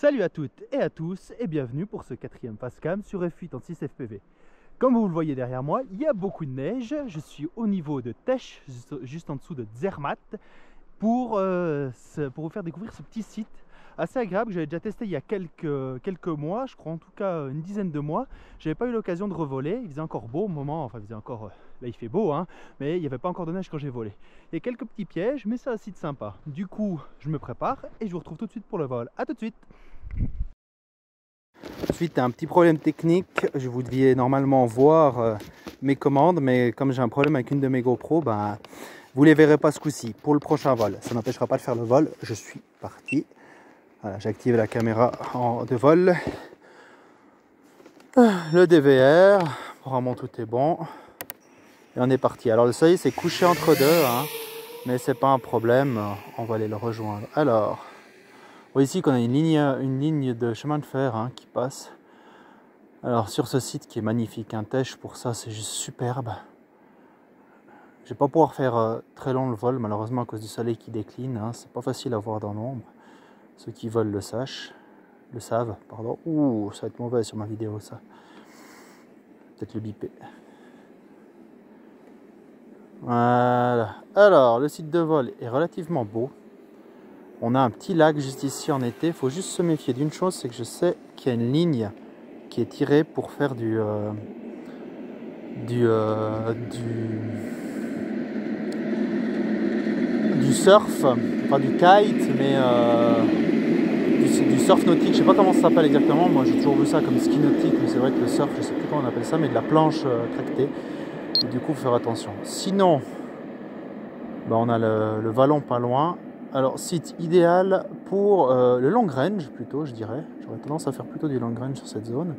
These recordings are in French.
Salut à toutes et à tous et bienvenue pour ce quatrième facecam sur F8 FPV. Comme vous le voyez derrière moi, il y a beaucoup de neige. Je suis au niveau de Tesch, juste en dessous de Zermatt, pour vous faire découvrir ce petit site assez agréable que j'avais déjà testé il y a quelques mois, je crois en tout cas une dizaine de mois. J'avais pas eu l'occasion de revoler, il faisait encore beau au moment, enfin il faisait encore, là il fait beau hein, mais il n'y avait pas encore de neige quand j'ai volé. Il y a quelques petits pièges, mais c'est un site sympa. Du coup, je me prépare et je vous retrouve tout de suite pour le vol. A tout de suite. Suite à un petit problème technique, je vous deviez normalement voir mes commandes, mais comme j'ai un problème avec une de mes GoPro, ben, vous les verrez pas ce coup-ci pour le prochain vol. Ça n'empêchera pas de faire le vol. Je suis parti. Voilà, j'active la caméra de vol. Le DVR, vraiment tout est bon. Et on est parti. Alors le soleil s'est couché entre deux, hein, mais c'est pas un problème. On va aller le rejoindre. Alors, vous voyez ici qu'on a une ligne de chemin de fer hein, qui passe. Alors sur ce site qui est magnifique, un Tesch pour ça c'est juste superbe. Je vais pas pouvoir faire très long le vol malheureusement à cause du soleil qui décline, hein. C'est pas facile à voir dans l'ombre. Ceux qui volent le savent, pardon. Ouh, ça va être mauvais sur ma vidéo ça. Peut-être le biper. Voilà. Alors le site de vol est relativement beau. On a un petit lac juste ici en été. Il faut juste se méfier d'une chose, c'est que je sais qu'il y a une ligne qui est tiré pour faire du surf, enfin du kite, mais du surf nautique. Je sais pas comment ça s'appelle exactement. Moi j'ai toujours vu ça comme ski nautique, mais c'est vrai que le surf, je sais plus comment on appelle ça, mais de la planche tractée. Et du coup, faut faire attention. Sinon, bah, on a le vallon pas loin. Alors site idéal pour le long range plutôt, je dirais. J'aurais tendance à faire plutôt du long range sur cette zone.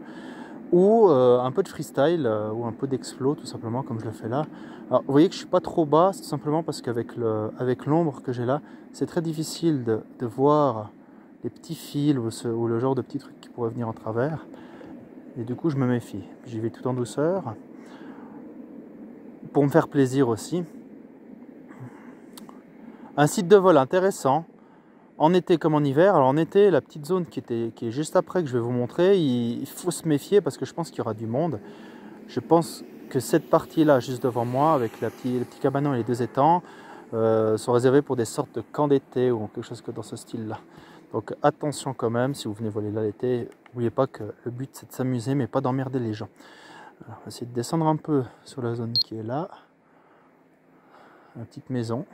Ou un peu de freestyle ou un peu d'explo tout simplement comme je le fais là. Alors vous voyez que je suis pas trop bas, c'est tout simplement parce qu'avec l'ombre que j'ai là, c'est très difficile de voir les petits fils ou le genre de petits trucs qui pourraient venir en travers. Et du coup je me méfie. J'y vais tout en douceur. Pour me faire plaisir aussi. Un site de vol intéressant. En été comme en hiver. Alors en été, la petite zone qui est juste après que je vais vous montrer, il faut se méfier parce que je pense qu'il y aura du monde. Je pense que cette partie-là, juste devant moi, avec le petit cabanon et les deux étangs, sont réservés pour des sortes de camps d'été ou quelque chose que dans ce style-là. Donc attention quand même, si vous venez voler là l'été, n'oubliez pas que le but c'est de s'amuser mais pas d'emmerder les gens. Alors, on va essayer de descendre un peu sur la zone qui est là. La petite maison.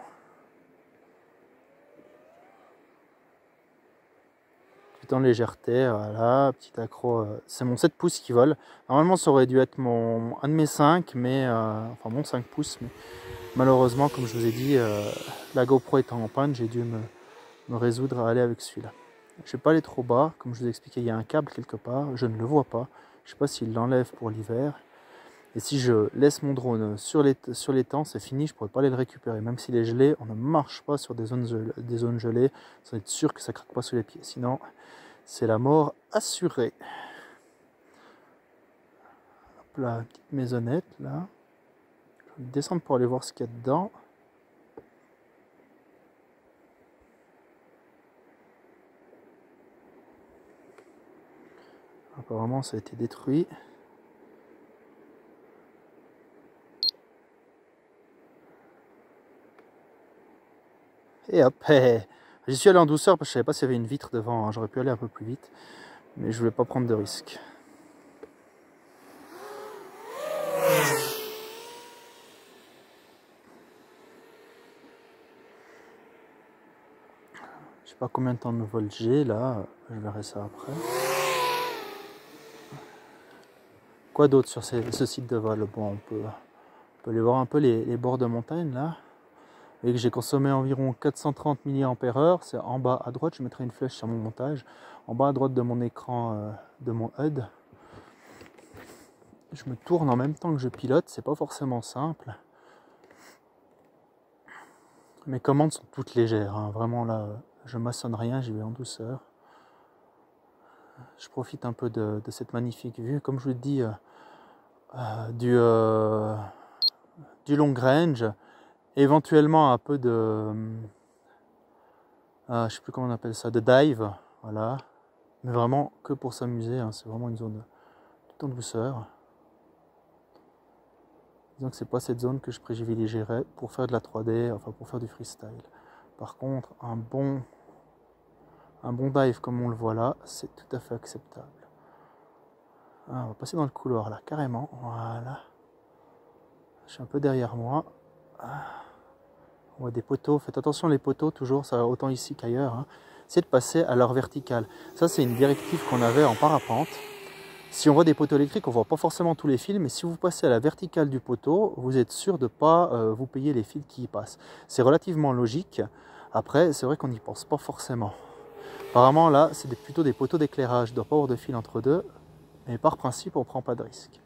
Tout en légèreté, voilà, petit accro. C'est mon 7 pouces qui vole. Normalement ça aurait dû être un de mes 5, mais enfin mon 5 pouces, mais malheureusement comme je vous ai dit, la GoPro étant en panne, j'ai dû me résoudre à aller avec celui-là. Je ne vais pas aller trop bas, comme je vous ai expliqué, il y a un câble quelque part, je ne le vois pas. Je ne sais pas s'il l'enlève pour l'hiver. Et si je laisse mon drone sur l'étang, c'est fini, je ne pourrai pas aller le récupérer. Même s'il est gelé, on ne marche pas sur des zones gelées, ça va être sûr que ça ne craque pas sous les pieds. Sinon, c'est la mort assurée. Hop là, petite maisonnette là. Je vais descendre pour aller voir ce qu'il y a dedans. Apparemment ça a été détruit. Et hop, j'y suis allé en douceur parce que je savais pas s'il y avait une vitre devant, hein. J'aurais pu aller un peu plus vite, mais je voulais pas prendre de risques. Je sais pas combien de temps de vol j'ai là, je verrai ça après. Quoi d'autre sur ce site de vol? Bon, on peut aller voir un peu les bords de montagne là. Vous voyez que j'ai consommé environ 430 mAh. C'est en bas à droite, je mettrai une flèche sur mon montage. En bas à droite de mon écran de mon HUD. Je me tourne en même temps que je pilote, c'est pas forcément simple. Mes commandes sont toutes légères, hein. Vraiment là, je maçonne rien, j'y vais en douceur. Je profite un peu de cette magnifique vue. Comme je vous le dis, du long range. Éventuellement un peu de... je sais plus comment on appelle ça, de dive, voilà. Mais vraiment que pour s'amuser, hein. C'est vraiment une zone tout en douceur. Disons que c'est pas cette zone que je privilégierais pour faire de la 3D, enfin pour faire du freestyle. Par contre, un bon dive comme on le voit là, c'est tout à fait acceptable. Ah, on va passer dans le couloir là, carrément. Voilà. Je suis un peu derrière moi. Ah. On voit des poteaux. Faites attention les poteaux, toujours, ça va autant ici qu'ailleurs. Hein. C'est de passer à leur verticale. Ça, c'est une directive qu'on avait en parapente. Si on voit des poteaux électriques, on ne voit pas forcément tous les fils, mais si vous passez à la verticale du poteau, vous êtes sûr de ne pas vous payer les fils qui y passent. C'est relativement logique. Après, c'est vrai qu'on n'y pense pas forcément. Apparemment, là, c'est plutôt des poteaux d'éclairage. Il ne doit pas avoir de fil entre deux, mais par principe, on ne prend pas de risque.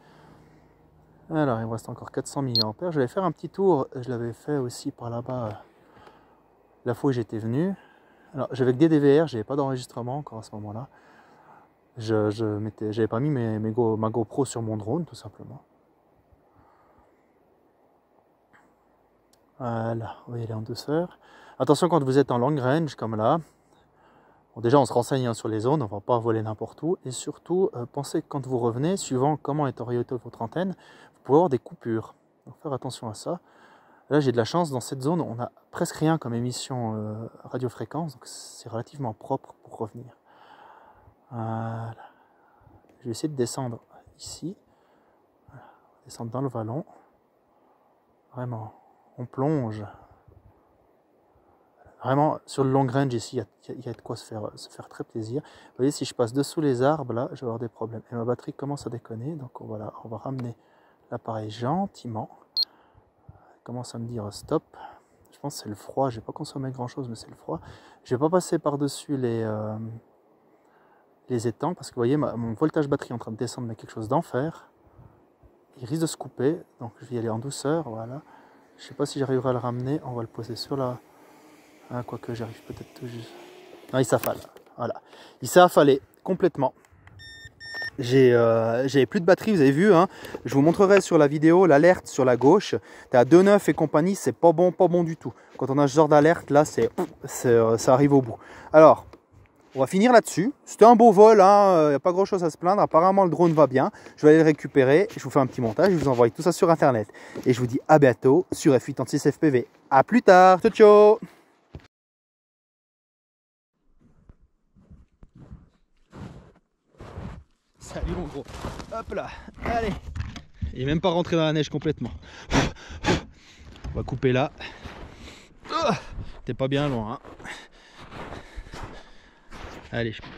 Alors, il me reste encore 400 mAh. Je vais faire un petit tour. Je l'avais fait aussi par là-bas la fois où j'étais venu. Alors, j'avais que des DVR, je n'avais pas d'enregistrement encore à ce moment-là. J'avais pas mis ma GoPro sur mon drone, tout simplement. Voilà, vous voyez, elle est en douceur. Attention quand vous êtes en long range, comme là. Bon, déjà, on se renseigne hein, sur les zones, on ne va pas voler n'importe où. Et surtout, pensez que quand vous revenez, suivant comment est orientée votre antenne, vous pouvez avoir des coupures. Donc, faire attention à ça. Là, j'ai de la chance, dans cette zone, on n'a presque rien comme émission radiofréquence. Donc, c'est relativement propre pour revenir. Voilà. Je vais essayer de descendre ici. Voilà. Descendre dans le vallon. Vraiment, on plonge. Vraiment, sur le long range ici, il y a de quoi se faire très plaisir. Vous voyez, si je passe dessous les arbres, là, je vais avoir des problèmes. Et ma batterie commence à déconner. Donc voilà, on va ramener l'appareil gentiment. Il commence à me dire stop. Je pense que c'est le froid. Je n'ai pas consommé grand-chose, mais c'est le froid. Je ne vais pas passer par-dessus les étangs. Parce que vous voyez, mon voltage batterie est en train de descendre, mais quelque chose d'enfer. Il risque de se couper. Donc je vais y aller en douceur. Voilà. Je ne sais pas si j'arriverai à le ramener. On va le poser sur la... Ah, quoique j'arrive peut-être tout juste. Non, il s'affale. Voilà. Il s'est affalé complètement. J'avais plus de batterie, vous avez vu. Hein. Je vous montrerai sur la vidéo l'alerte sur la gauche. Tu à 2,9 et compagnie, c'est pas bon du tout. Quand on a ce genre d'alerte, là, ça arrive au bout. Alors, on va finir là-dessus. C'était un beau vol, hein. Il n'y a pas grand-chose à se plaindre. Apparemment, le drone va bien. Je vais aller le récupérer. Je vous fais un petit montage. Je vous envoie tout ça sur Internet. Et je vous dis à bientôt sur F86 FPV. A plus tard. Ciao, ciao. Salut mon gros. Hop là. Allez. Il n'est même pas rentré dans la neige complètement. On va couper là. T'es pas bien loin. Hein. Allez, je coupe.